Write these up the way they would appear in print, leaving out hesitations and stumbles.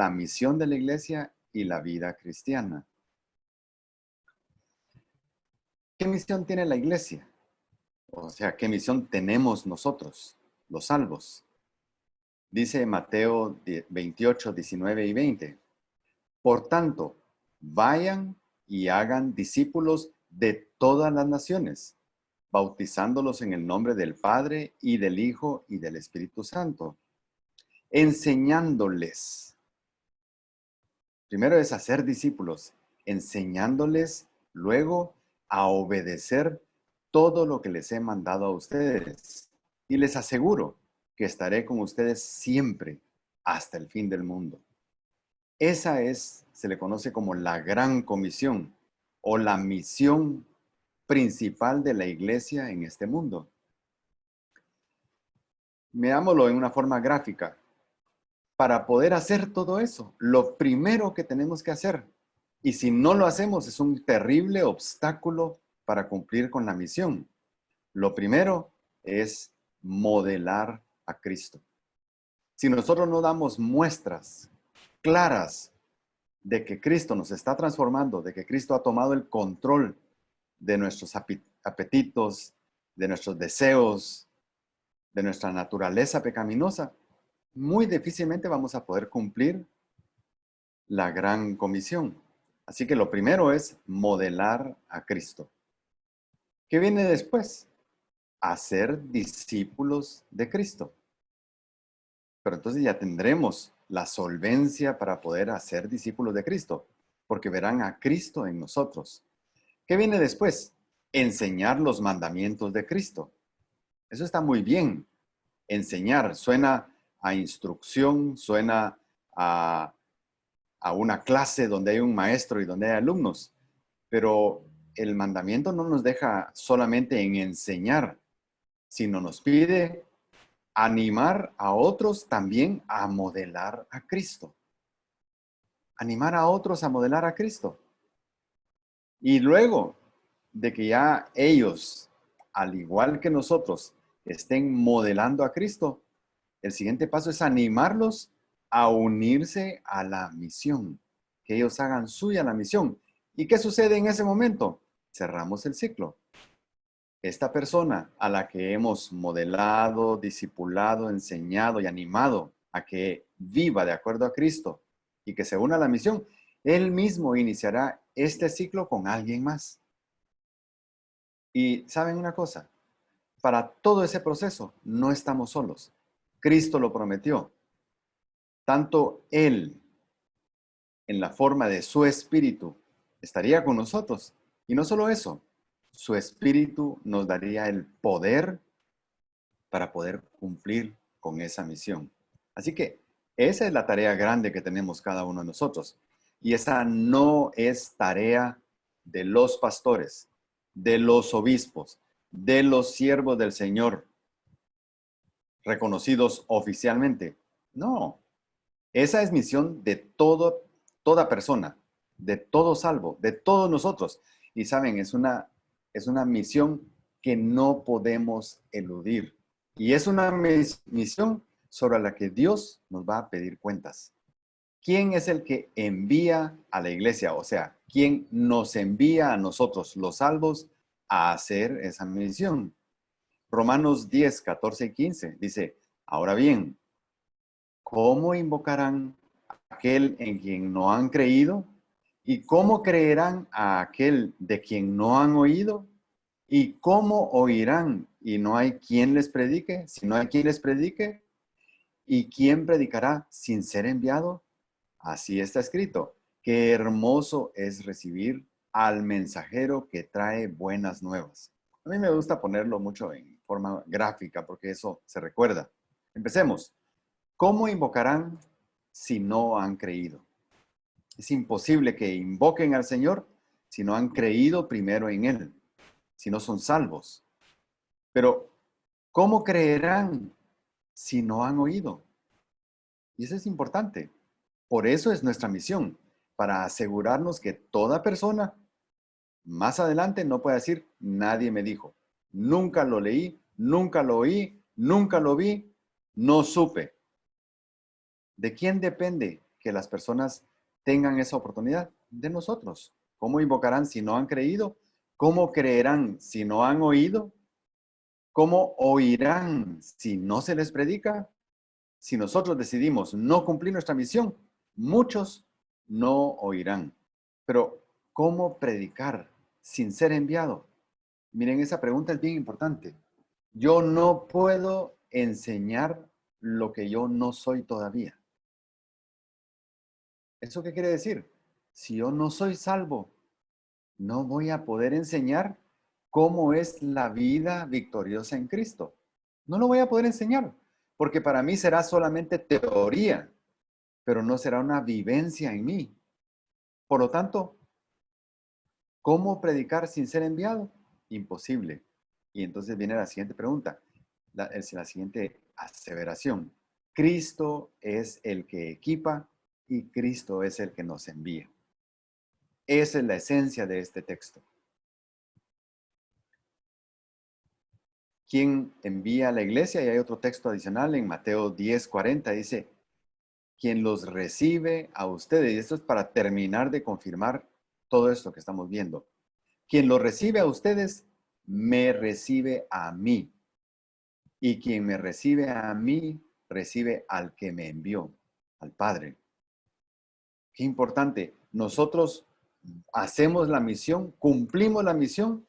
la misión de la iglesia y la vida cristiana. ¿Qué misión tiene la iglesia? O sea, ¿qué misión tenemos nosotros, los salvos? Dice Mateo 28, 19 y 20. Por tanto, vayan y hagan discípulos de todas las naciones, bautizándolos en el nombre del Padre y del Hijo y del Espíritu Santo, enseñándoles. Primero es hacer discípulos, enseñándoles luego a obedecer todo lo que les he mandado a ustedes. Y les aseguro que estaré con ustedes siempre hasta el fin del mundo. Esa se le conoce como la gran comisión o la misión principal de la iglesia en este mundo. Veámoslo en una forma gráfica. Para poder hacer todo eso, lo primero que tenemos que hacer, y si no lo hacemos, es un terrible obstáculo para cumplir con la misión. Lo primero es modelar a Cristo. Si nosotros no damos muestras claras de que Cristo nos está transformando, de que Cristo ha tomado el control de nuestros apetitos, de nuestros deseos, de nuestra naturaleza pecaminosa, muy difícilmente vamos a poder cumplir la gran comisión. Así que lo primero es modelar a Cristo. ¿Qué viene después? Hacer discípulos de Cristo. Pero entonces ya tendremos la solvencia para poder hacer discípulos de Cristo, porque verán a Cristo en nosotros. ¿Qué viene después? Enseñar los mandamientos de Cristo. Eso está muy bien. Enseñar suena a instrucción, suena a una clase donde hay un maestro y donde hay alumnos. Pero el mandamiento no nos deja solamente en enseñar, sino nos pide animar a otros también a modelar a Cristo. Animar a otros a modelar a Cristo. Y luego de que ya ellos, al igual que nosotros, estén modelando a Cristo, el siguiente paso es animarlos a unirse a la misión, que ellos hagan suya la misión. ¿Y qué sucede en ese momento? Cerramos el ciclo. Esta persona a la que hemos modelado, discipulado, enseñado y animado a que viva de acuerdo a Cristo y que se una a la misión, él mismo iniciará este ciclo con alguien más. Y ¿saben una cosa? Para todo ese proceso no estamos solos. Cristo lo prometió. Tanto Él, en la forma de su Espíritu, estaría con nosotros. Y no solo eso, su Espíritu nos daría el poder para poder cumplir con esa misión. Así que esa es la tarea grande que tenemos cada uno de nosotros. Y esa no es tarea de los pastores, de los obispos, de los siervos del Señor, reconocidos oficialmente. No, esa es misión de toda persona, de todo salvo, de todos nosotros. Y saben, es una misión que no podemos eludir. Y es una misión sobre la que Dios nos va a pedir cuentas. ¿Quién es el que envía a la iglesia? O sea, ¿quién nos envía a nosotros, los salvos, a hacer esa misión? Romanos 10, 14 y 15 dice, ahora bien, ¿cómo invocarán a aquel en quien no han creído? ¿Y cómo creerán a aquel de quien no han oído? ¿Y cómo oirán y no hay quien les predique? Si no hay quien les predique, ¿y quién predicará sin ser enviado? Así está escrito. Qué hermoso es recibir al mensajero que trae buenas nuevas. A mí me gusta ponerlo mucho en forma gráfica porque eso se recuerda. Empecemos. ¿Cómo invocarán si no han creído? Es imposible que invoquen al Señor si no han creído primero en Él, si no son salvos. Pero, ¿cómo creerán si no han oído? Y eso es importante. Por eso es nuestra misión, para asegurarnos que toda persona más adelante no pueda decir, nadie me dijo, nunca lo leí, nunca lo oí, nunca lo vi, no supe. ¿De quién depende que las personas tengan esa oportunidad? De nosotros. ¿Cómo invocarán si no han creído? ¿Cómo creerán si no han oído? ¿Cómo oirán si no se les predica? Si nosotros decidimos no cumplir nuestra misión, muchos no oirán. Pero, ¿cómo predicar sin ser enviado? Miren, esa pregunta es bien importante. Yo no puedo enseñar lo que yo no soy todavía. ¿Eso qué quiere decir? Si yo no soy salvo, no voy a poder enseñar cómo es la vida victoriosa en Cristo. No lo voy a poder enseñar, porque para mí será solamente teoría, pero no será una vivencia en mí. Por lo tanto, ¿cómo predicar sin ser enviado? Imposible. Y entonces viene la siguiente pregunta, la siguiente aseveración. Cristo es el que equipa y Cristo es el que nos envía. Esa es la esencia de este texto. ¿Quién envía a la iglesia? Y hay otro texto adicional en Mateo 10:40, dice, quien los recibe a ustedes. Y esto es para terminar de confirmar todo esto que estamos viendo. Quien los recibe a ustedes, me recibe a mí. Y quien me recibe a mí, recibe al que me envió, al Padre. Qué importante. Nosotros hacemos la misión, cumplimos la misión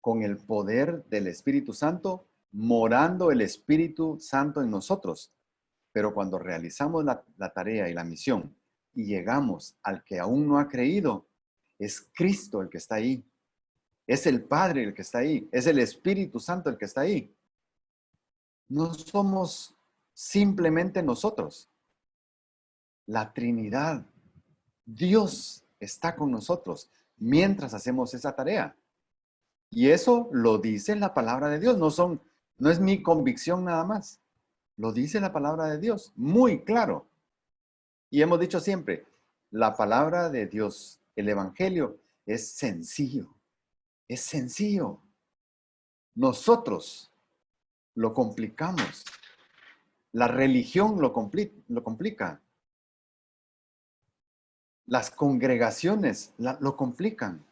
con el poder del Espíritu Santo, morando el Espíritu Santo en nosotros. Pero cuando realizamos la tarea y la misión y llegamos al que aún no ha creído, es Cristo el que está ahí. Es el Padre el que está ahí. Es el Espíritu Santo el que está ahí. No somos simplemente nosotros. La Trinidad, Dios está con nosotros mientras hacemos esa tarea. Y eso lo dice la palabra de Dios. No es mi convicción nada más. Lo dice la palabra de Dios, muy claro. Y hemos dicho siempre, la palabra de Dios, el Evangelio, es sencillo. Es sencillo. Nosotros lo complicamos. La religión lo complica. Las congregaciones lo complican.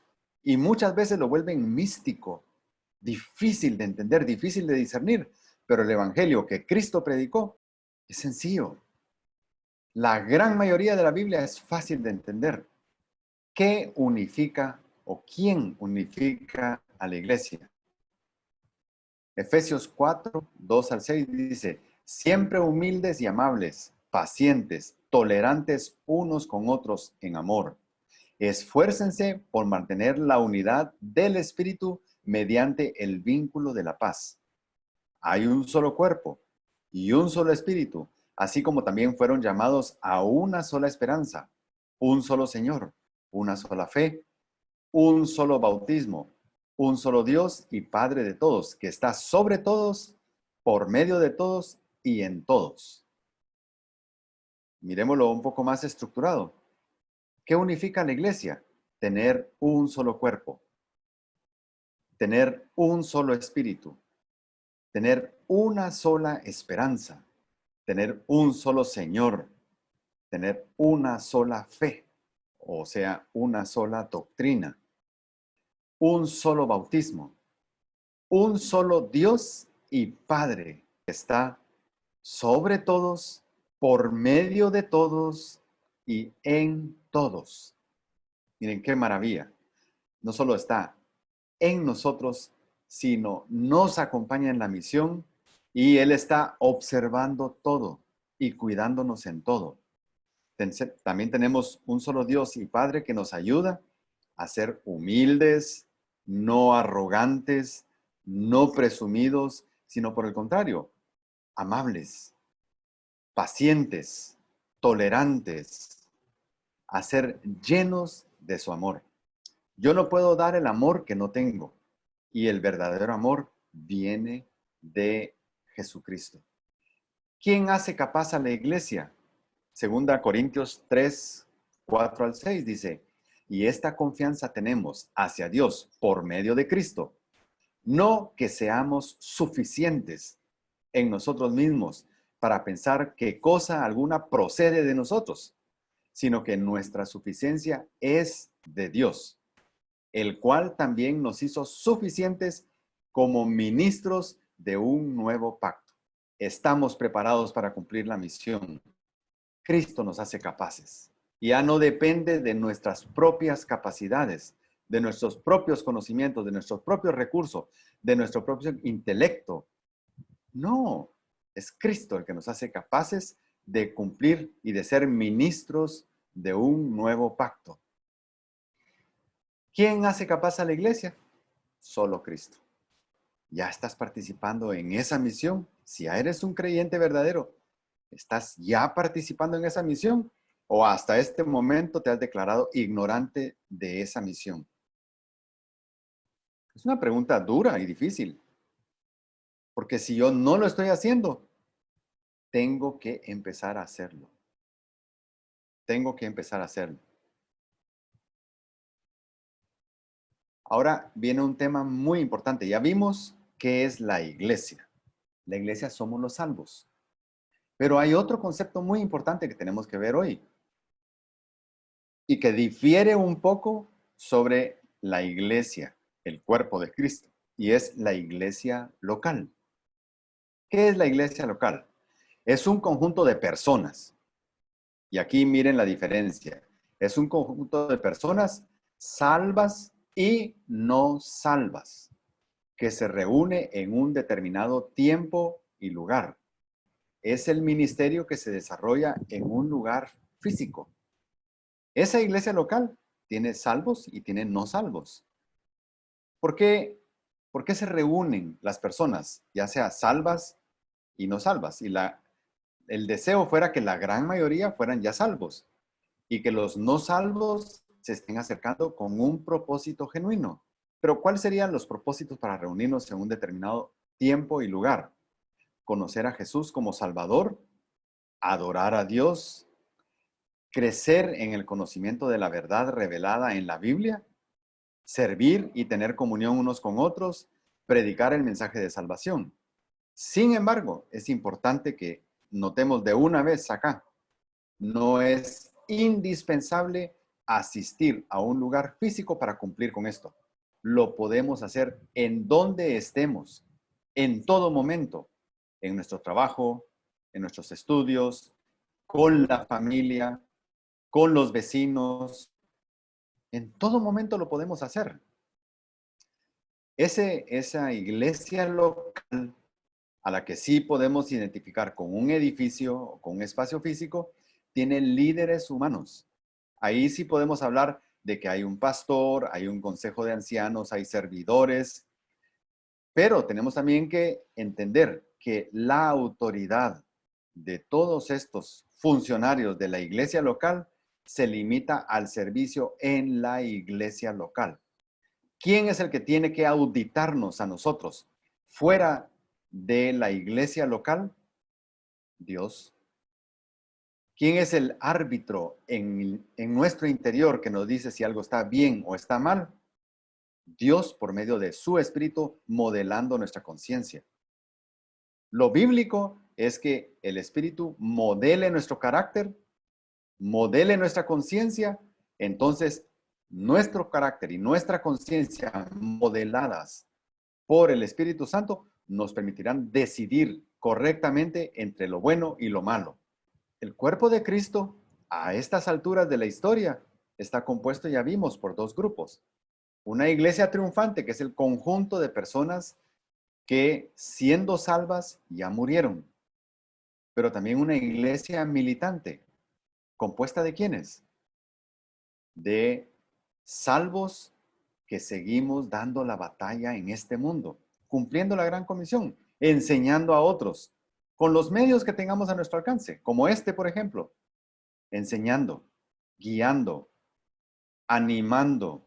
Y muchas veces lo vuelven místico, difícil de entender, difícil de discernir. Pero el Evangelio que Cristo predicó es sencillo. La gran mayoría de la Biblia es fácil de entender. ¿Qué unifica o quién unifica a la iglesia? Efesios 4:2-6 dice, siempre humildes y amables, pacientes, tolerantes unos con otros en amor. Esfuércense por mantener la unidad del Espíritu mediante el vínculo de la paz. Hay un solo cuerpo y un solo Espíritu, así como también fueron llamados a una sola esperanza, un solo Señor, una sola fe, un solo bautismo, un solo Dios y Padre de todos, que está sobre todos, por medio de todos y en todos. Miremoslo un poco más estructurado. ¿Qué unifica la iglesia? Tener un solo cuerpo, tener un solo espíritu, tener una sola esperanza, tener un solo Señor, tener una sola fe, o sea, una sola doctrina, un solo bautismo, un solo Dios y Padre que está sobre todos, por medio de todos y en todos. Miren qué maravilla. No solo está en nosotros, sino nos acompaña en la misión y Él está observando todo y cuidándonos en todo. También tenemos un solo Dios y Padre que nos ayuda a ser humildes, no arrogantes, no presumidos, sino por el contrario, amables, pacientes, tolerantes, a ser llenos de su amor. Yo no puedo dar el amor que no tengo, y el verdadero amor viene de Jesucristo. ¿Quién hace capaz a la iglesia? Segunda Corintios 3:4-6 dice, y esta confianza tenemos hacia Dios por medio de Cristo. No que seamos suficientes en nosotros mismos, para pensar que cosa alguna procede de nosotros, sino que nuestra suficiencia es de Dios, el cual también nos hizo suficientes como ministros de un nuevo pacto. Estamos preparados para cumplir la misión. Cristo nos hace capaces. Ya no depende de nuestras propias capacidades, de nuestros propios conocimientos, de nuestros propios recursos, de nuestro propio intelecto. No, es Cristo el que nos hace capaces de cumplir y de ser ministros de un nuevo pacto. ¿Quién hace capaz a la iglesia? Solo Cristo. ¿Ya estás participando en esa misión? Si ya eres un creyente verdadero, ¿estás ya participando en esa misión? ¿O hasta este momento te has declarado ignorante de esa misión? Es una pregunta dura y difícil, porque si yo no lo estoy haciendo, tengo que empezar a hacerlo. Tengo que empezar a hacerlo. Ahora viene un tema muy importante. Ya vimos qué es la iglesia. La iglesia somos los salvos. Pero hay otro concepto muy importante que tenemos que ver hoy y que difiere un poco sobre la iglesia, el cuerpo de Cristo, y es la iglesia local. ¿Qué es la iglesia local? Es un conjunto de personas. Y aquí miren la diferencia. Es un conjunto de personas salvas y no salvas, que se reúne en un determinado tiempo y lugar. Es el ministerio que se desarrolla en un lugar físico. Esa iglesia local tiene salvos y tiene no salvos. ¿Por qué, ¿Por qué se reúnen las personas, ya sea salvas y no salvas? Y el deseo fuera que la gran mayoría fueran ya salvos y que los no salvos se estén acercando con un propósito genuino. Pero ¿cuáles serían los propósitos para reunirnos en un determinado tiempo y lugar? Conocer a Jesús como Salvador, adorar a Dios, crecer en el conocimiento de la verdad revelada en la Biblia, servir y tener comunión unos con otros, predicar el mensaje de salvación. Sin embargo, es importante que notemos de una vez acá, no es indispensable asistir a un lugar físico para cumplir con esto. Lo podemos hacer en donde estemos, en todo momento, en nuestro trabajo, en nuestros estudios, con la familia, con los vecinos. En todo momento lo podemos hacer. Esa iglesia local a la que sí podemos identificar con un edificio o con un espacio físico, tiene líderes humanos. Ahí sí podemos hablar de que hay un pastor, hay un consejo de ancianos, hay servidores, pero tenemos también que entender que la autoridad de todos estos funcionarios de la iglesia local se limita al servicio en la iglesia local. ¿Quién es el que tiene que auditarnos a nosotros fuera de la iglesia local? Dios. ¿Quién es el árbitro en nuestro interior que nos dice si algo está bien o está mal? Dios por medio de su Espíritu modelando nuestra conciencia. Lo bíblico es que el Espíritu modele nuestro carácter, modele nuestra conciencia, entonces nuestro carácter y nuestra conciencia modeladas por el Espíritu Santo nos permitirán decidir correctamente entre lo bueno y lo malo. El cuerpo de Cristo, a estas alturas de la historia, está compuesto, ya vimos, por dos grupos. Una iglesia triunfante, que es el conjunto de personas que, siendo salvas, ya murieron. Pero también una iglesia militante, compuesta de ¿quiénes? De salvos que seguimos dando la batalla en este mundo, cumpliendo la gran comisión, enseñando a otros, con los medios que tengamos a nuestro alcance, como este, por ejemplo, enseñando, guiando, animando,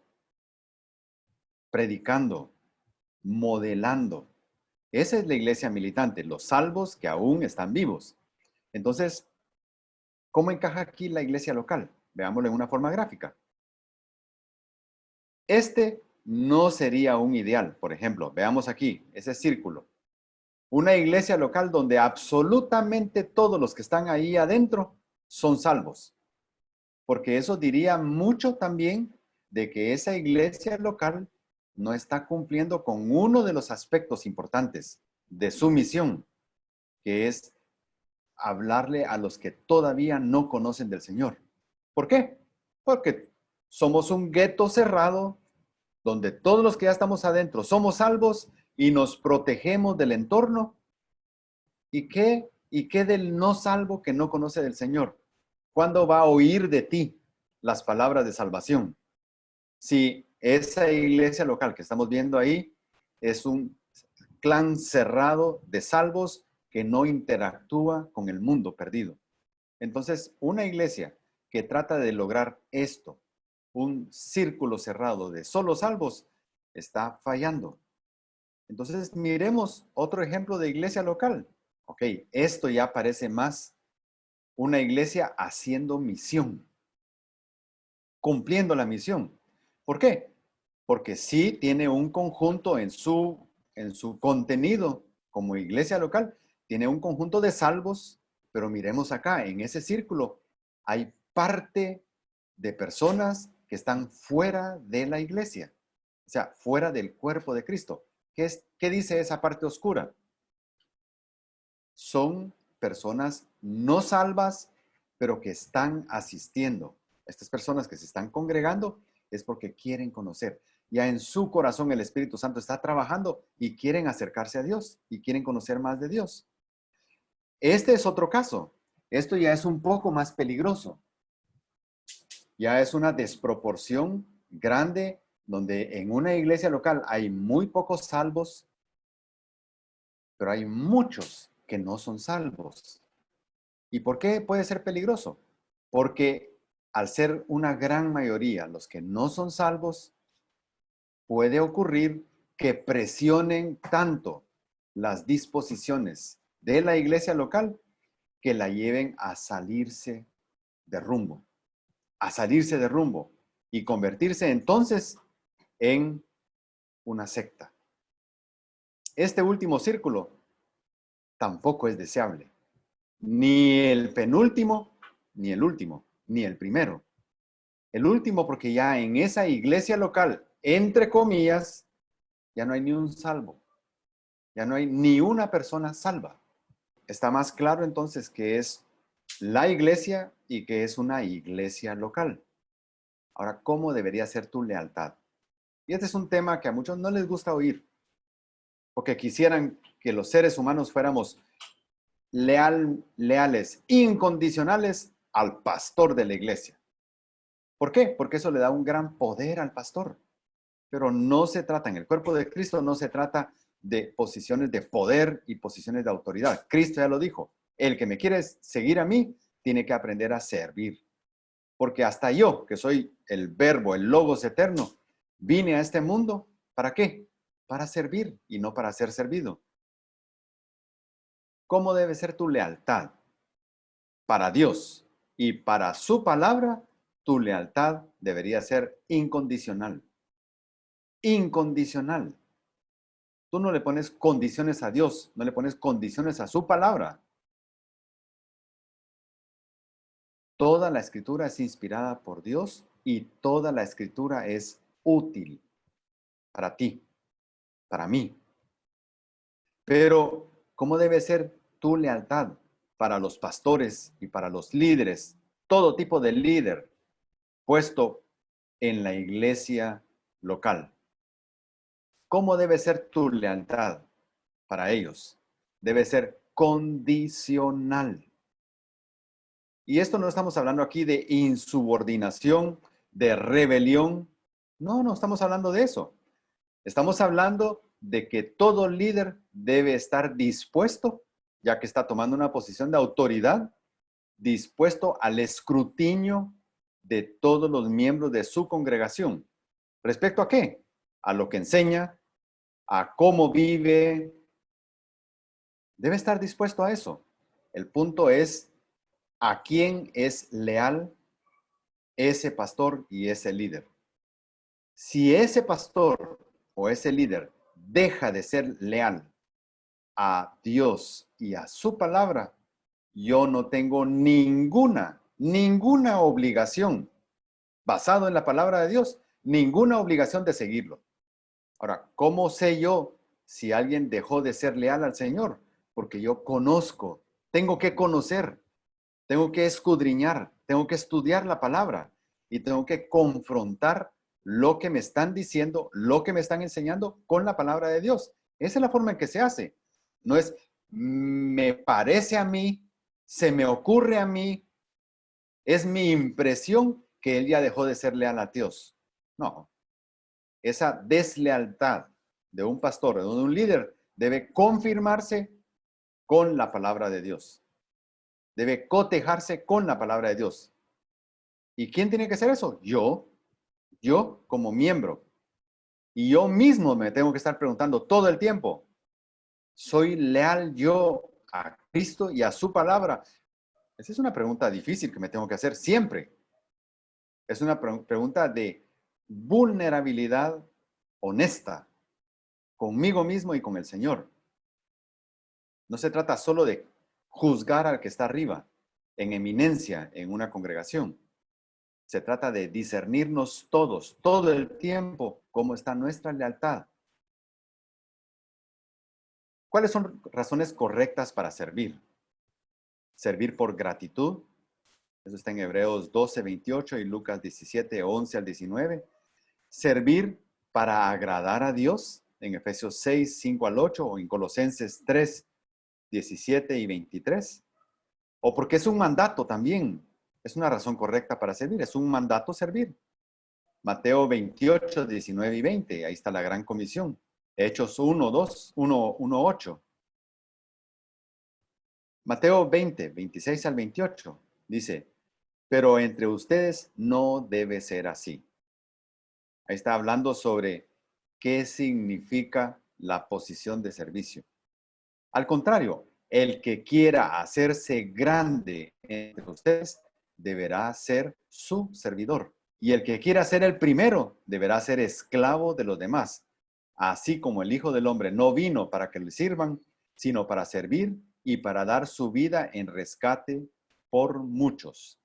predicando, modelando. Esa es la iglesia militante, los salvos que aún están vivos. Entonces, ¿cómo encaja aquí la iglesia local? Veámoslo en una forma gráfica. Este no sería un ideal. Por ejemplo, veamos aquí, ese círculo. Una iglesia local donde absolutamente todos los que están ahí adentro son salvos. Porque eso diría mucho también de que esa iglesia local no está cumpliendo con uno de los aspectos importantes de su misión, que es hablarle a los que todavía no conocen del Señor. ¿Por qué? Porque somos un gueto cerrado donde todos los que ya estamos adentro somos salvos y nos protegemos del entorno. ¿Y qué del no salvo que no conoce del Señor? ¿Cuándo va a oír de ti las palabras de salvación? Si esa iglesia local que estamos viendo ahí es un clan cerrado de salvos que no interactúa con el mundo perdido. Entonces, una iglesia que trata de lograr esto, un círculo cerrado de solo salvos, está fallando. Entonces, miremos otro ejemplo de iglesia local. Ok, esto ya parece más una iglesia haciendo misión, cumpliendo la misión. ¿Por qué? Porque sí tiene un conjunto en su contenido como iglesia local, tiene un conjunto de salvos, pero miremos acá, en ese círculo hay parte de personas que están fuera de la iglesia, o sea, fuera del cuerpo de Cristo. ¿Qué dice esa parte oscura? Son personas no salvas, pero que están asistiendo. Estas personas que se están congregando es porque quieren conocer. Ya en su corazón el Espíritu Santo está trabajando y quieren acercarse a Dios y quieren conocer más de Dios. Este es otro caso. Esto ya es un poco más peligroso. Ya es una desproporción grande donde en una iglesia local hay muy pocos salvos, pero hay muchos que no son salvos. ¿Y por qué puede ser peligroso? Porque al ser una gran mayoría los que no son salvos, puede ocurrir que presionen tanto las disposiciones de la iglesia local que la lleven a salirse de rumbo y convertirse entonces en una secta. Este último círculo tampoco es deseable. Ni el penúltimo, ni el último, ni el primero. El último porque ya en esa iglesia local, entre comillas, ya no hay ni un salvo. Ya no hay ni una persona salva. Está más claro entonces que es la iglesia y que es una iglesia local. Ahora, ¿cómo debería ser tu lealtad? Y este es un tema que a muchos no les gusta oír, porque quisieran que los seres humanos fuéramos leales, incondicionales al pastor de la iglesia. ¿Por qué? Porque eso le da un gran poder al pastor. Pero no se trata, en el cuerpo de Cristo, no se trata de posiciones de poder y posiciones de autoridad. Cristo ya lo dijo, el que me quiere seguir a mí, tiene que aprender a servir. Porque hasta yo, que soy el verbo, el logos eterno, vine a este mundo, ¿para qué? Para servir y no para ser servido. ¿Cómo debe ser tu lealtad? Para Dios y para su palabra, tu lealtad debería ser incondicional. Incondicional. Tú no le pones condiciones a Dios, no le pones condiciones a su palabra. Toda la escritura es inspirada por Dios y toda la escritura es útil para ti, para mí. Pero, ¿cómo debe ser tu lealtad para los pastores y para los líderes? Todo tipo de líder puesto en la iglesia local. ¿Cómo debe ser tu lealtad para ellos? Debe ser condicional. Y esto no estamos hablando aquí de insubordinación, de rebelión. No, no estamos hablando de eso. Estamos hablando de que todo líder debe estar dispuesto, ya que está tomando una posición de autoridad, dispuesto al escrutinio de todos los miembros de su congregación. ¿Respecto a qué? A lo que enseña, a cómo vive. Debe estar dispuesto a eso. El punto es a quién es leal ese pastor y ese líder. Si ese pastor o ese líder deja de ser leal a Dios y a su palabra, yo no tengo ninguna obligación, basado en la palabra de Dios, ninguna obligación de seguirlo. Ahora, ¿cómo sé yo si alguien dejó de ser leal al Señor? Porque yo conozco, tengo que conocer, tengo que escudriñar, tengo que estudiar la palabra y tengo que confrontar lo que me están diciendo, lo que me están enseñando con la palabra de Dios. Esa es la forma en que se hace. No es, me parece a mí, se me ocurre a mí, es mi impresión que él ya dejó de ser leal a Dios. No, esa deslealtad de un pastor, de un líder, debe confirmarse con la palabra de Dios. Debe cotejarse con la palabra de Dios. ¿Y quién tiene que hacer eso? Yo como miembro. Y yo mismo me tengo que estar preguntando todo el tiempo, ¿soy leal yo a Cristo y a su palabra? Esa es una pregunta difícil que me tengo que hacer siempre. Es una pregunta de vulnerabilidad honesta conmigo mismo y con el Señor. No se trata solo de juzgar al que está arriba, en eminencia, en una congregación. Se trata de discernirnos todos, todo el tiempo, cómo está nuestra lealtad. ¿Cuáles son razones correctas para servir? Servir por gratitud. Eso está en Hebreos 12, 28 y Lucas 17, 11 al 19. Servir para agradar a Dios, en Efesios 6, 5 al 8 o en Colosenses 3, 17 y 23. O porque es un mandato también. Es una razón correcta para servir. Es un mandato servir. Mateo 28, 19 y 20. Ahí está la gran comisión. Hechos 1, 2, 1, 1, 8. Mateo 20, 26 al 28. Dice, pero entre ustedes no debe ser así. Ahí está hablando sobre qué significa la posición de servicio. Al contrario, el que quiera hacerse grande entre ustedes deberá ser su servidor. Y el que quiera ser el primero deberá ser esclavo de los demás. Así como el Hijo del Hombre no vino para que le sirvan, sino para servir y para dar su vida en rescate por muchos.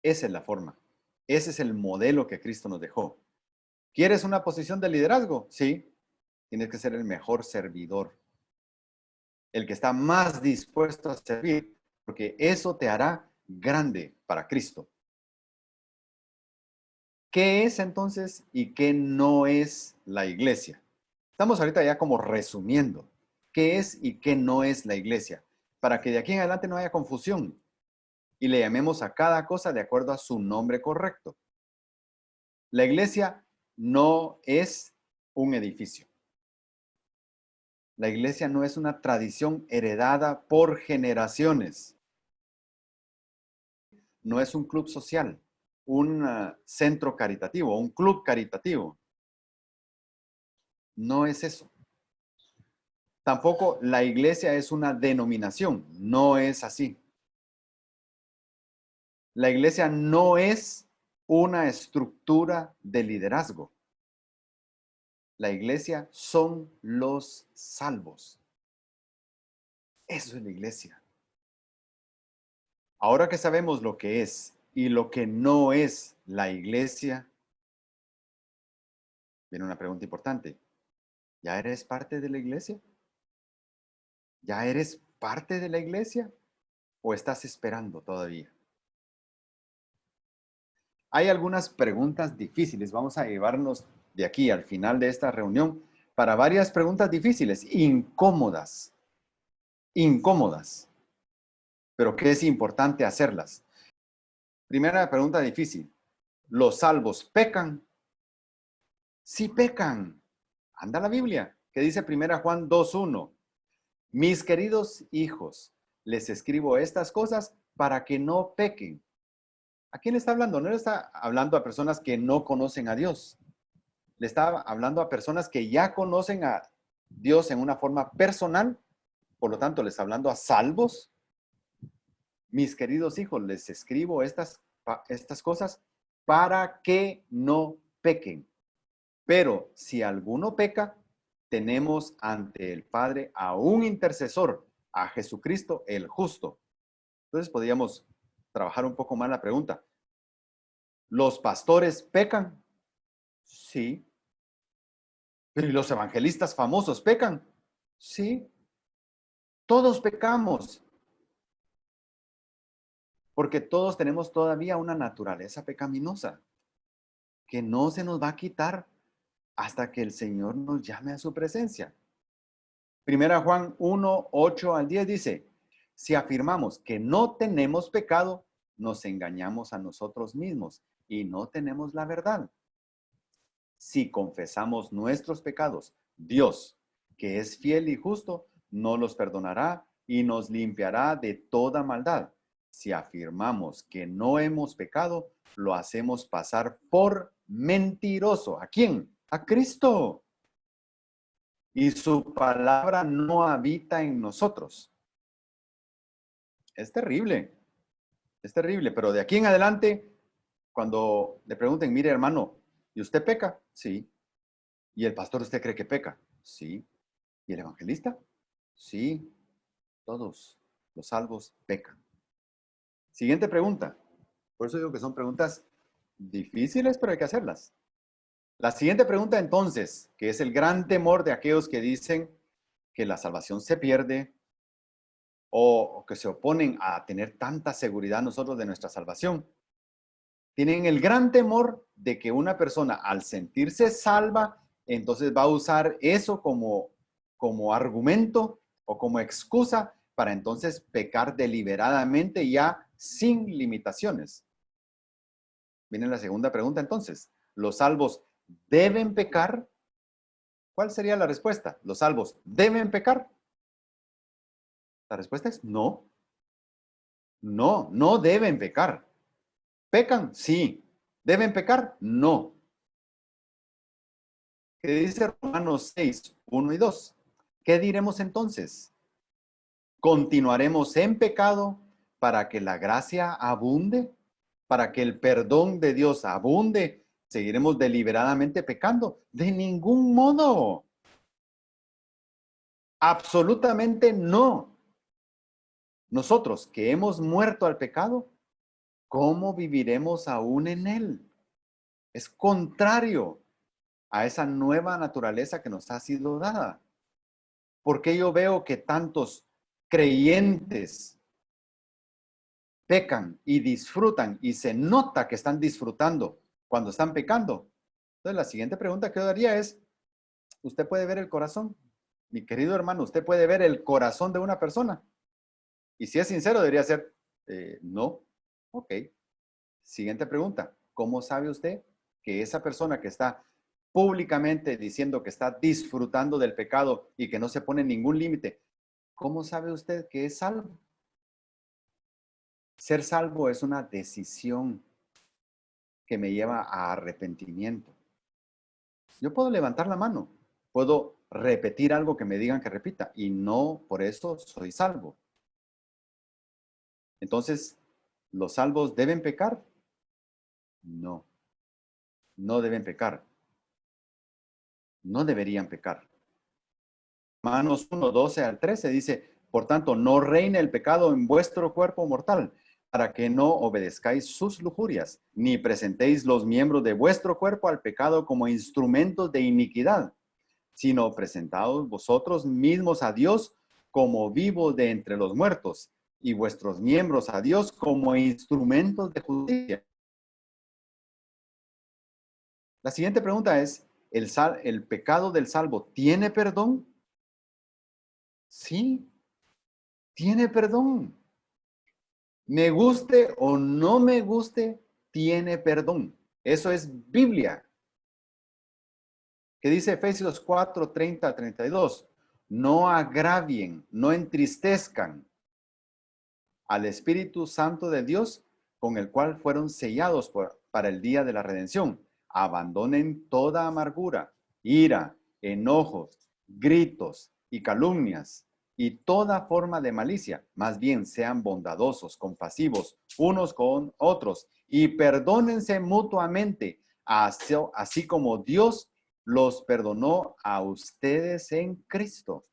Esa es la forma. Ese es el modelo que Cristo nos dejó. ¿Quieres una posición de liderazgo? Sí. Tienes que ser el mejor servidor. El que está más dispuesto a servir, porque eso te hará grande para Cristo. ¿Qué es entonces y qué no es la iglesia? Estamos ahorita ya como resumiendo qué es y qué no es la iglesia, para que de aquí en adelante no haya confusión y le llamemos a cada cosa de acuerdo a su nombre correcto. La iglesia no es un edificio. La iglesia no es una tradición heredada por generaciones. No es un club social, un centro caritativo, un club caritativo. No es eso. Tampoco la iglesia es una denominación. No es así. La iglesia no es una estructura de liderazgo. La iglesia son los salvos. Eso es la iglesia. Ahora que sabemos lo que es y lo que no es la iglesia, viene una pregunta importante. ¿Ya eres parte de la iglesia? ¿Ya eres parte de la iglesia? ¿O estás esperando todavía? Hay algunas preguntas difíciles. Vamos a llevarnos de aquí al final de esta reunión para varias preguntas difíciles, incómodas, pero que es importante hacerlas. Primera pregunta difícil. ¿Los salvos pecan? Sí pecan. Anda la Biblia, que dice 1 Juan 2:1. Mis queridos hijos, les escribo estas cosas para que no pequen. ¿A quién le está hablando? No le está hablando a personas que no conocen a Dios. Le está hablando a personas que ya conocen a Dios en una forma personal. Por lo tanto, les está hablando a salvos. Mis queridos hijos, les escribo estas cosas para que no pequen. Pero si alguno peca, tenemos ante el Padre a un intercesor, a Jesucristo el justo. Entonces podríamos trabajar un poco más la pregunta. ¿Los pastores pecan? Sí. ¿Pero y los evangelistas famosos pecan? Sí. Todos pecamos. Porque todos tenemos todavía una naturaleza pecaminosa que no se nos va a quitar hasta que el Señor nos llame a su presencia. Primera Juan 1, 8 al 10 dice, si afirmamos que no tenemos pecado, nos engañamos a nosotros mismos y no tenemos la verdad. Si confesamos nuestros pecados, Dios, que es fiel y justo, nos los perdonará y nos limpiará de toda maldad. Si afirmamos que no hemos pecado, lo hacemos pasar por mentiroso. ¿A quién? A Cristo. Y su palabra no habita en nosotros. Es terrible, pero de aquí en adelante, cuando le pregunten, mire hermano, ¿y usted peca? Sí. ¿Y el pastor usted cree que peca? Sí. ¿Y el evangelista? Sí. Todos los salvos pecan. Siguiente pregunta. Por eso digo que son preguntas difíciles, pero hay que hacerlas. La siguiente pregunta entonces, que es el gran temor de aquellos que dicen que la salvación se pierde o que se oponen a tener tanta seguridad nosotros de nuestra salvación. Tienen el gran temor de que una persona al sentirse salva, entonces va a usar eso como argumento o como excusa para entonces pecar deliberadamente ya sin limitaciones. Viene la segunda pregunta entonces. ¿Los salvos deben pecar? ¿Cuál sería la respuesta? ¿Los salvos deben pecar? La respuesta es no. No, no deben pecar. ¿Pecan? Sí. ¿Deben pecar? No. ¿Qué dice Romanos 6, 1 y 2? ¿Qué diremos entonces? ¿Continuaremos en pecado para que la gracia abunde? ¿Para que el perdón de Dios abunde? ¿Seguiremos deliberadamente pecando? De ningún modo. Absolutamente no. Nosotros que hemos muerto al pecado, ¿cómo viviremos aún en él? Es contrario a esa nueva naturaleza que nos ha sido dada. ¿Por qué yo veo que tantos creyentes pecan y disfrutan y se nota que están disfrutando cuando están pecando? Entonces la siguiente pregunta que yo daría es, ¿usted puede ver el corazón? Mi querido hermano, ¿usted puede ver el corazón de una persona? Y si es sincero, debería ser, no. Ok. Siguiente pregunta. ¿Cómo sabe usted que esa persona que está públicamente diciendo que está disfrutando del pecado y que no se pone ningún límite, cómo sabe usted que es salvo? Ser salvo es una decisión que me lleva a arrepentimiento. Yo puedo levantar la mano, puedo repetir algo que me digan que repita y no por eso soy salvo. Entonces, ¿los salvos deben pecar? No, no deben pecar. No deberían pecar. Romanos 1, 12 al 13 dice, por tanto, no reine el pecado en vuestro cuerpo mortal, para que no obedezcáis sus lujurias, ni presentéis los miembros de vuestro cuerpo al pecado como instrumentos de iniquidad, sino presentaos vosotros mismos a Dios como vivos de entre los muertos, y vuestros miembros a Dios como instrumentos de justicia. La siguiente pregunta es, ¿el pecado del salvo tiene perdón? Sí, tiene perdón. Me guste o no me guste, tiene perdón. Eso es Biblia. Que dice Efesios 4, 30 a 32. No agravien, no entristezcan al Espíritu Santo de Dios, con el cual fueron sellados para el día de la redención. Abandonen toda amargura, ira, enojos, gritos y calumnias y toda forma de malicia. Más bien sean bondadosos, compasivos unos con otros y perdónense mutuamente, así como Dios los perdonó a ustedes en Cristo.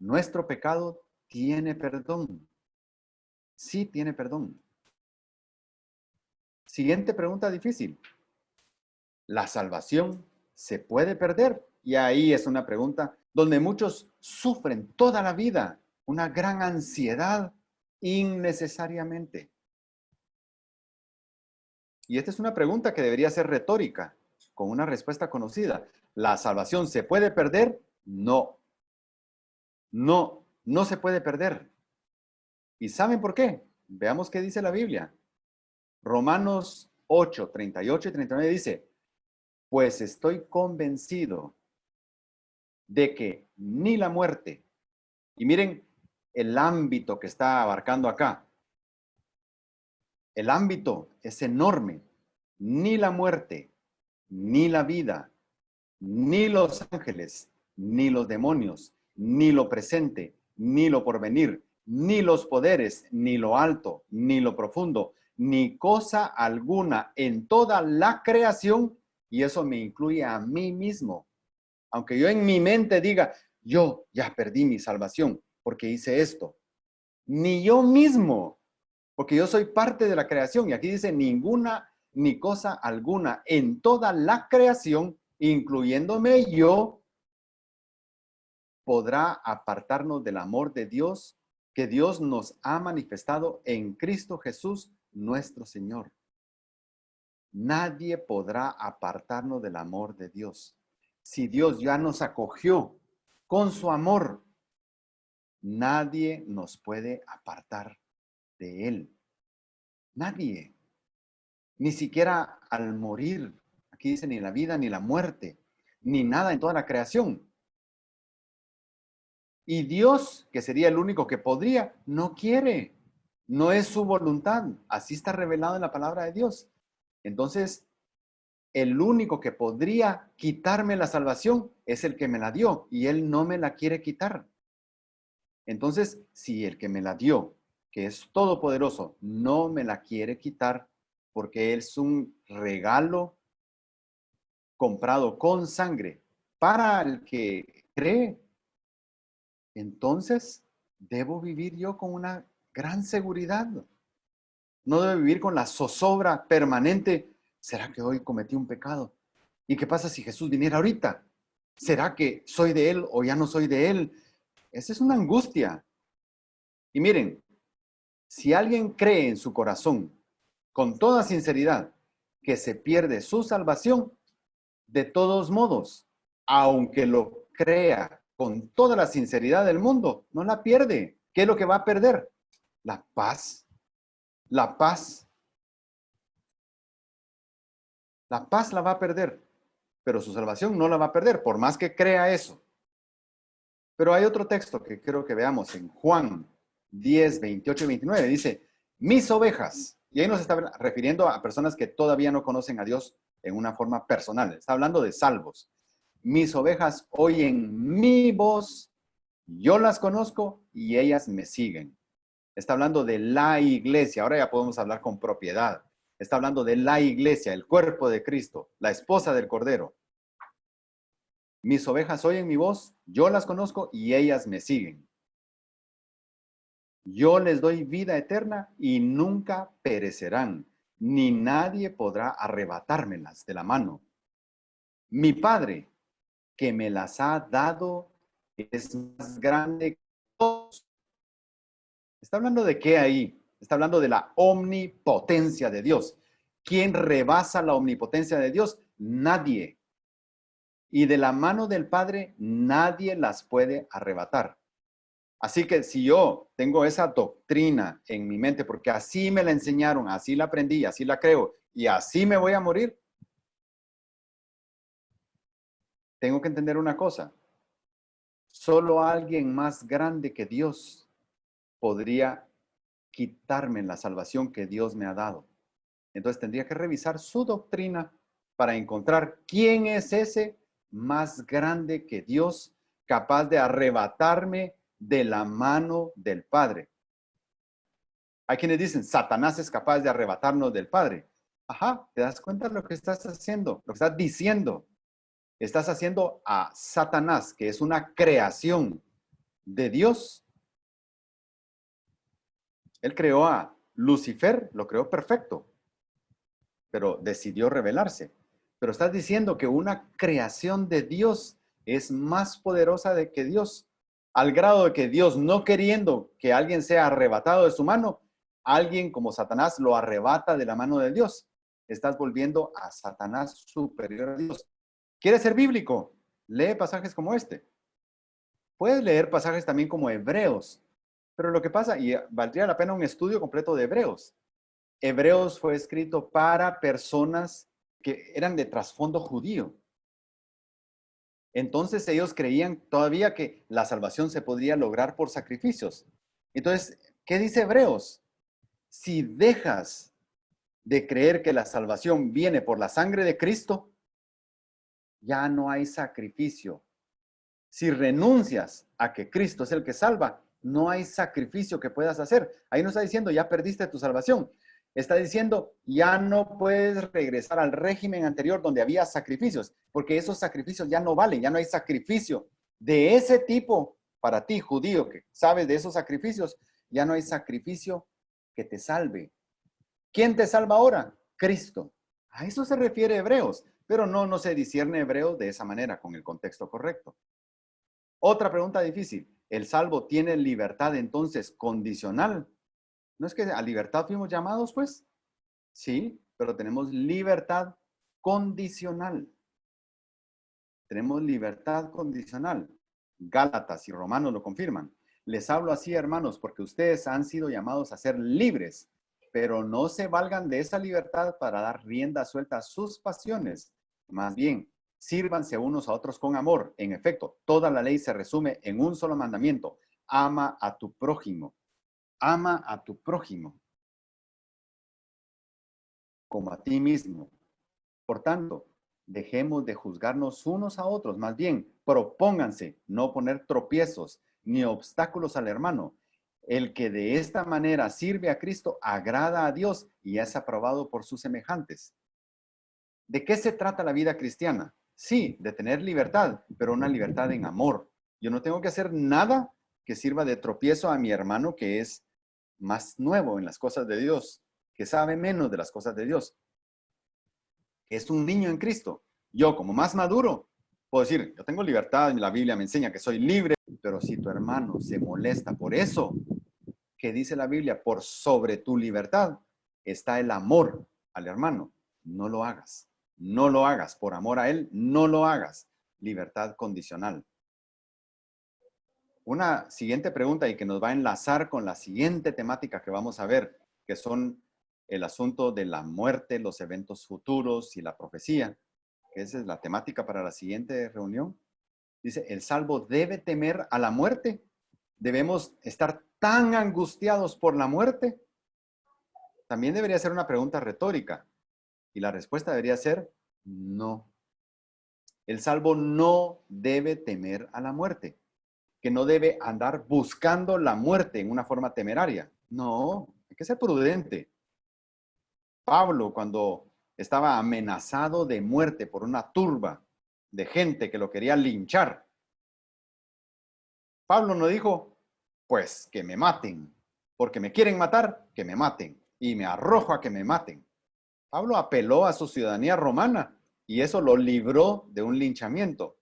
Nuestro pecado tiene perdón. Sí tiene perdón. Siguiente pregunta difícil. ¿La salvación se puede perder? Y ahí es una pregunta donde muchos sufren toda la vida una gran ansiedad innecesariamente. Y esta es una pregunta que debería ser retórica, con una respuesta conocida. ¿La salvación se puede perder? No. No, no se puede perder. ¿Y saben por qué? Veamos qué dice la Biblia. Romanos 8, 38 y 39 dice, pues estoy convencido de que ni la muerte, y miren el ámbito que está abarcando acá, el ámbito es enorme, ni la muerte, ni la vida, ni los ángeles, ni los demonios, ni lo presente, ni lo porvenir, ni los poderes, ni lo alto, ni lo profundo, ni cosa alguna en toda la creación, y eso me incluye a mí mismo. Aunque yo en mi mente diga, yo ya perdí mi salvación porque hice esto. Ni yo mismo, porque yo soy parte de la creación. Y aquí dice ninguna ni cosa alguna en toda la creación, incluyéndome yo, podrá apartarnos del amor de Dios que Dios nos ha manifestado en Cristo Jesús, nuestro Señor. Nadie podrá apartarnos del amor de Dios. Si Dios ya nos acogió con su amor, nadie nos puede apartar de Él. Nadie. Ni siquiera al morir. Aquí dice ni la vida ni la muerte, ni nada en toda la creación. Y Dios, que sería el único que podría, no quiere. No es su voluntad. Así está revelado en la palabra de Dios. Entonces, el único que podría quitarme la salvación es el que me la dio y Él no me la quiere quitar. Entonces, si el que me la dio, que es todopoderoso, no me la quiere quitar porque es un regalo comprado con sangre para el que cree, entonces debo vivir yo con una gran seguridad. No debo vivir con la zozobra permanente. ¿Será que hoy cometí un pecado? ¿Y qué pasa si Jesús viniera ahorita? ¿Será que soy de Él o ya no soy de Él? Esa es una angustia. Y miren, si alguien cree en su corazón, con toda sinceridad, que se pierde su salvación, de todos modos, aunque lo crea con toda la sinceridad del mundo, no la pierde. ¿Qué es lo que va a perder? La paz. La paz. La paz la va a perder, pero su salvación no la va a perder, por más que crea eso. Pero hay otro texto que creo que veamos en Juan 10, 28 y 29. Dice, mis ovejas. Y ahí nos está refiriendo a personas que todavía no conocen a Dios en una forma personal. Está hablando de salvos. Mis ovejas oyen mi voz, yo las conozco y ellas me siguen. Está hablando de la iglesia. Ahora ya podemos hablar con propiedad. Está hablando de la iglesia, el cuerpo de Cristo, la esposa del Cordero. Mis ovejas oyen mi voz, yo las conozco y ellas me siguen. Yo les doy vida eterna y nunca perecerán, ni nadie podrá arrebatármelas de la mano. Mi Padre, que me las ha dado, es más grande que todos. ¿Está hablando de qué ahí? Está hablando de la omnipotencia de Dios. ¿Quién rebasa la omnipotencia de Dios? Nadie. Y de la mano del Padre, nadie las puede arrebatar. Así que si yo tengo esa doctrina en mi mente, porque así me la enseñaron, así la aprendí, así la creo, y así me voy a morir, tengo que entender una cosa. Solo alguien más grande que Dios podría quitarme la salvación que Dios me ha dado. Entonces tendría que revisar su doctrina para encontrar quién es ese más grande que Dios, capaz de arrebatarme de la mano del Padre. Hay quienes dicen, Satanás es capaz de arrebatarnos del Padre. Ajá, ¿te das cuenta de lo que estás haciendo? Lo que estás diciendo. Estás haciendo a Satanás, que es una creación de Dios. Él creó a Lucifer, lo creó perfecto, pero decidió rebelarse. Pero estás diciendo que una creación de Dios es más poderosa de que Dios, al grado de que Dios, no queriendo que alguien sea arrebatado de su mano, alguien como Satanás lo arrebata de la mano de Dios. Estás volviendo a Satanás superior a Dios. ¿Quieres ser bíblico? Lee pasajes como este. Puedes leer pasajes también como Hebreos, pero lo que pasa, y valdría la pena un estudio completo de Hebreos. Hebreos fue escrito para personas que eran de trasfondo judío. Entonces ellos creían todavía que la salvación se podría lograr por sacrificios. Entonces, ¿qué dice Hebreos? Si dejas de creer que la salvación viene por la sangre de Cristo, ya no hay sacrificio. Si renuncias a que Cristo es el que salva, no hay sacrificio que puedas hacer. Ahí no está diciendo, ya perdiste tu salvación. Está diciendo, ya no puedes regresar al régimen anterior donde había sacrificios, porque esos sacrificios ya no valen, ya no hay sacrificio de ese tipo para ti, judío, que sabes de esos sacrificios, ya no hay sacrificio que te salve. ¿Quién te salva ahora? Cristo. A eso se refiere Hebreos, pero no se discierne Hebreos de esa manera, con el contexto correcto. Otra pregunta difícil. ¿El salvo tiene libertad entonces condicional? ¿No es que a libertad fuimos llamados, pues? Sí, pero tenemos libertad condicional. Tenemos libertad condicional. Gálatas y Romanos lo confirman. Les hablo así, hermanos, porque ustedes han sido llamados a ser libres, pero no se valgan de esa libertad para dar rienda suelta a sus pasiones. Más bien, sírvanse unos a otros con amor. En efecto, toda la ley se resume en un solo mandamiento. Ama a tu prójimo. Ama a tu prójimo como a ti mismo. Por tanto, dejemos de juzgarnos unos a otros, más bien, propónganse no poner tropiezos ni obstáculos al hermano. El que de esta manera sirve a Cristo agrada a Dios y es aprobado por sus semejantes. ¿De qué se trata la vida cristiana? Sí, de tener libertad, pero una libertad en amor. Yo no tengo que hacer nada que sirva de tropiezo a mi hermano que es más nuevo en las cosas de Dios, que sabe menos de las cosas de Dios, que es un niño en Cristo. Yo, como más maduro, puedo decir, yo tengo libertad, la Biblia me enseña que soy libre, pero si tu hermano se molesta por eso, que dice la Biblia, por sobre tu libertad está el amor al hermano. No lo hagas. No lo hagas. Por amor a él, no lo hagas. Libertad condicional. Una siguiente pregunta y que nos va a enlazar con la siguiente temática que vamos a ver, que son el asunto de la muerte, los eventos futuros y la profecía, que esa es la temática para la siguiente reunión. Dice, ¿el salvo debe temer a la muerte? ¿Debemos estar tan angustiados por la muerte? También debería ser una pregunta retórica y la respuesta debería ser no. El salvo no debe temer a la muerte, que no debe andar buscando la muerte en una forma temeraria. No, hay que ser prudente. Pablo, cuando estaba amenazado de muerte por una turba de gente que lo quería linchar, Pablo no dijo, pues que me maten, porque me quieren matar, que me maten, y me arrojo a que me maten. Pablo apeló a su ciudadanía romana y eso lo libró de un linchamiento.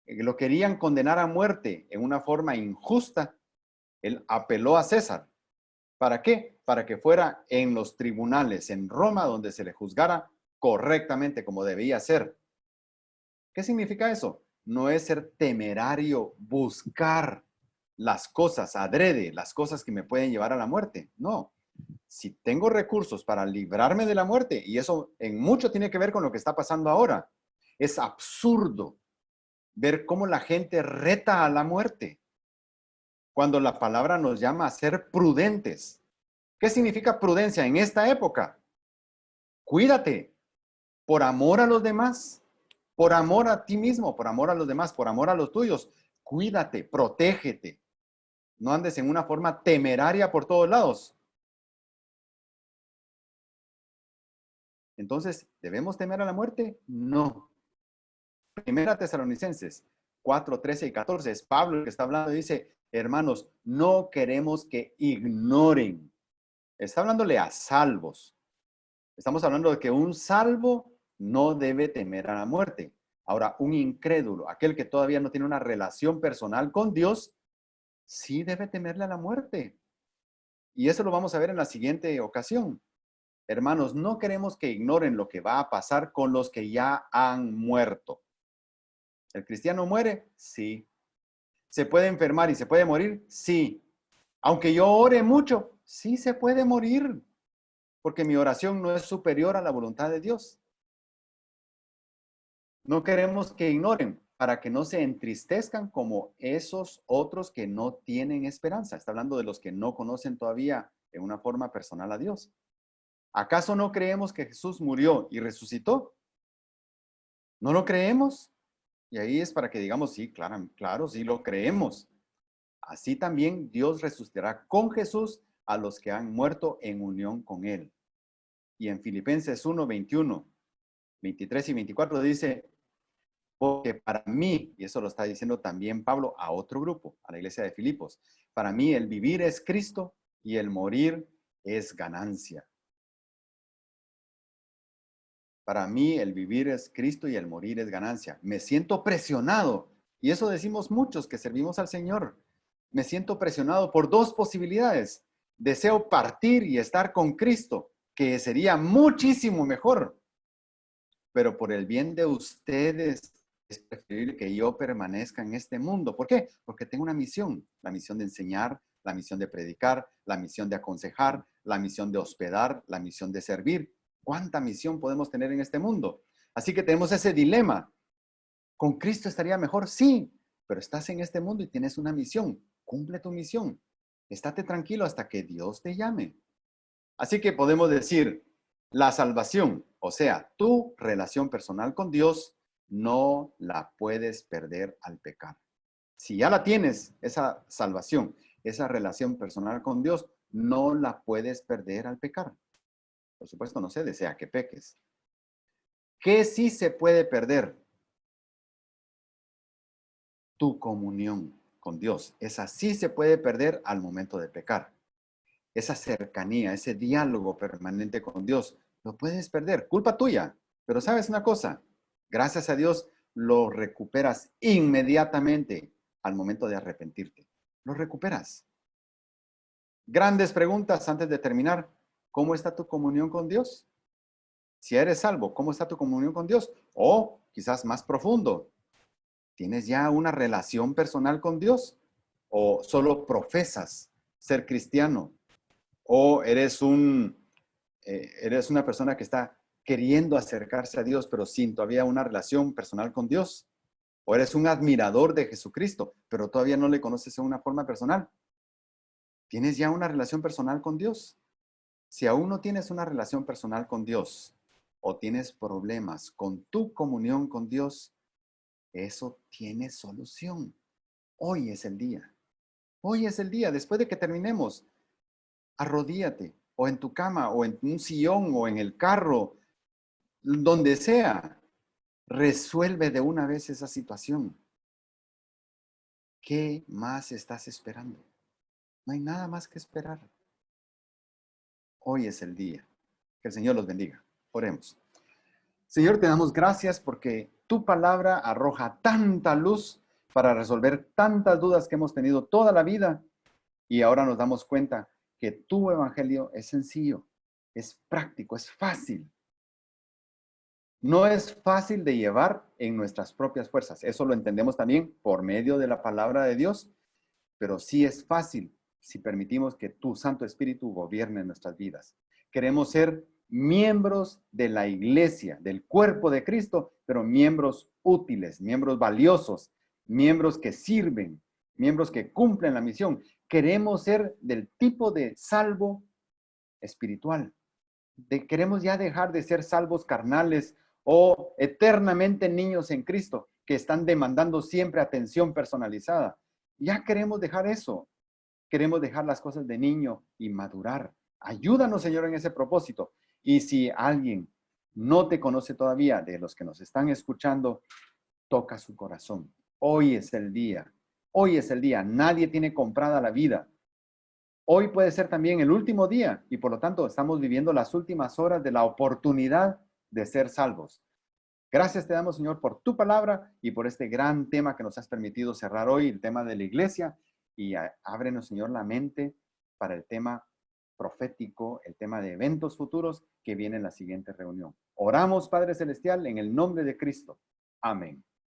Lo querían condenar a muerte en una forma injusta. Él apeló a César. ¿Para qué? Para que fuera en los tribunales en Roma donde se le juzgara correctamente como debía ser. ¿Qué significa eso? No es ser temerario, buscar las cosas adrede, las cosas que me pueden llevar a la muerte. No. Si tengo recursos para librarme de la muerte, y eso en mucho tiene que ver con lo que está pasando ahora, es absurdo ver cómo la gente reta a la muerte cuando la palabra nos llama a ser prudentes. ¿Qué significa prudencia en esta época? Cuídate por amor a los demás, por amor a ti mismo, por amor a los demás, por amor a los tuyos. Cuídate, protégete. No andes en una forma temeraria por todos lados. Entonces, ¿debemos temer a la muerte? No. Primera Tesalonicenses 4, 13 y 14. Es Pablo el que está hablando y dice, hermanos, no queremos que ignoren. Está hablándole a salvos. Estamos hablando de que un salvo no debe temer a la muerte. Ahora, un incrédulo, aquel que todavía no tiene una relación personal con Dios, sí debe temerle a la muerte. Y eso lo vamos a ver en la siguiente ocasión. Hermanos, no queremos que ignoren lo que va a pasar con los que ya han muerto. ¿El cristiano muere? Sí. ¿Se puede enfermar y se puede morir? Sí. Aunque yo ore mucho, sí se puede morir, porque mi oración no es superior a la voluntad de Dios. No queremos que ignoren para que no se entristezcan como esos otros que no tienen esperanza. Está hablando de los que no conocen todavía en una forma personal a Dios. ¿Acaso no creemos que Jesús murió y resucitó? ¿No lo creemos? Y ahí es para que digamos, sí, claro, claro, sí lo creemos. Así también Dios resucitará con Jesús a los que han muerto en unión con Él. Y en Filipenses 1, 21, 23 y 24 dice, porque para mí, y eso lo está diciendo también Pablo a otro grupo, a la iglesia de Filipos, para mí el vivir es Cristo y el morir es ganancia. Para mí el vivir es Cristo y el morir es ganancia. Me siento presionado, y eso decimos muchos que servimos al Señor. Me siento presionado por dos posibilidades. Deseo partir y estar con Cristo, que sería muchísimo mejor. Pero por el bien de ustedes es preferible que yo permanezca en este mundo. ¿Por qué? Porque tengo una misión, la misión de enseñar, la misión de predicar, la misión de aconsejar, la misión de hospedar, la misión de servir. ¿Cuánta misión podemos tener en este mundo? Así que tenemos ese dilema. ¿Con Cristo estaría mejor? Sí, pero estás en este mundo y tienes una misión. Cumple tu misión. Estate tranquilo hasta que Dios te llame. Así que podemos decir, la salvación, o sea, tu relación personal con Dios, no la puedes perder al pecar. Si ya la tienes, esa salvación, esa relación personal con Dios, no la puedes perder al pecar. Por supuesto, no se desea que peques. ¿Qué sí se puede perder? Tu comunión con Dios. Esa sí se puede perder al momento de pecar. Esa cercanía, ese diálogo permanente con Dios, lo puedes perder. Culpa tuya. Pero sabes una cosa, gracias a Dios lo recuperas inmediatamente al momento de arrepentirte. Lo recuperas. Grandes preguntas antes de terminar. ¿Cómo está tu comunión con Dios? Si eres salvo, ¿cómo está tu comunión con Dios? O quizás más profundo, ¿tienes ya una relación personal con Dios? ¿O solo profesas ser cristiano? ¿O eres una persona que está queriendo acercarse a Dios, pero sin todavía una relación personal con Dios? ¿O eres un admirador de Jesucristo, pero todavía no le conoces en una forma personal? ¿Tienes ya una relación personal con Dios? Si aún no tienes una relación personal con Dios o tienes problemas con tu comunión con Dios, eso tiene solución. Hoy es el día. Hoy es el día. Después de que terminemos, arrodíate o en tu cama o en un sillón o en el carro, donde sea. Resuelve de una vez esa situación. ¿Qué más estás esperando? No hay nada más que esperar. Hoy es el día. Que el Señor los bendiga. Oremos. Señor, te damos gracias porque tu palabra arroja tanta luz para resolver tantas dudas que hemos tenido toda la vida y ahora nos damos cuenta que tu evangelio es sencillo, es práctico, es fácil. No es fácil de llevar en nuestras propias fuerzas. Eso lo entendemos también por medio de la palabra de Dios, pero sí es fácil si permitimos que tu Santo Espíritu gobierne nuestras vidas. Queremos ser miembros de la iglesia, del cuerpo de Cristo, pero miembros útiles, miembros valiosos, miembros que sirven, miembros que cumplen la misión. Queremos ser del tipo de salvo espiritual. Queremos ya dejar de ser salvos carnales o eternamente niños en Cristo que están demandando siempre atención personalizada. Ya queremos dejar eso. Queremos dejar las cosas de niño y madurar. Ayúdanos, Señor, en ese propósito. Y si alguien no te conoce todavía, de los que nos están escuchando, toca su corazón. Hoy es el día. Hoy es el día. Nadie tiene comprada la vida. Hoy puede ser también el último día y por lo tanto estamos viviendo las últimas horas de la oportunidad de ser salvos. Gracias te damos, Señor, por tu palabra y por este gran tema que nos has permitido cerrar hoy, el tema de la iglesia. Y ábrenos, Señor, la mente para el tema profético, el tema de eventos futuros que viene en la siguiente reunión. Oramos, Padre Celestial, en el nombre de Cristo. Amén.